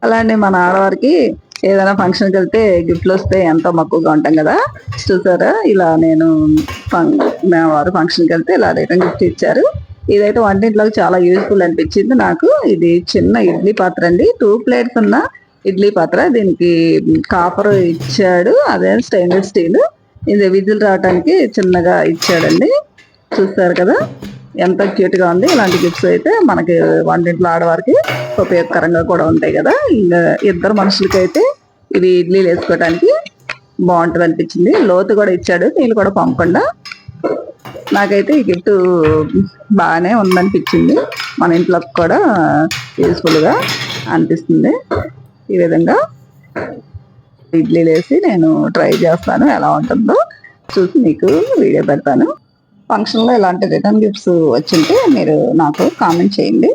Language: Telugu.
అలానే మన ఆడవారికి ఏదైనా ఫంక్షన్కి వెళ్తే గిఫ్ట్లు వస్తే ఎంతో మక్కువగా ఉంటాం కదా. చూసారా, ఇలా నేను మా వారు ఫంక్షన్కి వెళ్తే ఇలా రిటర్న్ గిఫ్ట్ ఇచ్చారు. ఇదైతే వంటింట్లోకి చాలా యూజ్ఫుల్ అనిపించింది నాకు. ఇది చిన్న ఇడ్లీ పాత్ర అండి, 2 ప్లేట్స్ ఉన్న ఇడ్లీ పాత్ర. దీనికి కాపర్ ఇచ్చాడు, అదే స్టెయిన్లెస్ స్టీల్. ఇది విజిల్ రావడానికి చిన్నగా ఇచ్చాడండి. చూస్తారు కదా ఎంత క్యూట్ గా ఉంది. ఇలాంటి గిఫ్ట్స్ అయితే మనకి వంటింట్లో ఆడవారికి ఉపయోగకరంగా కూడా ఉంటాయి కదా. ఇంకా ఇద్దరు మనుషులకి అయితే ఇది ఇడ్లీలు వేసుకోవడానికి బాగుంటుంది అనిపించింది. లోతు కూడా ఇచ్చాడు, నీళ్ళు కూడా పంపకుండా. నాకైతే ఈ గిఫ్ట్ బాగానే ఉందనిపించింది. మన ఇంట్లోకి కూడా యూస్ఫుల్ గా అనిపిస్తుంది. ఈ విధంగా ఇడ్లీలు వేసి నేను ట్రై చేస్తాను, ఎలా ఉంటుందో చూసి మీకు వీడియో పెడతాను. ఫంక్షన్లో ఇలాంటి రిటర్న్ గిఫ్ట్స్ వచ్చింటే మీరు నాకు కామెంట్ చేయండి.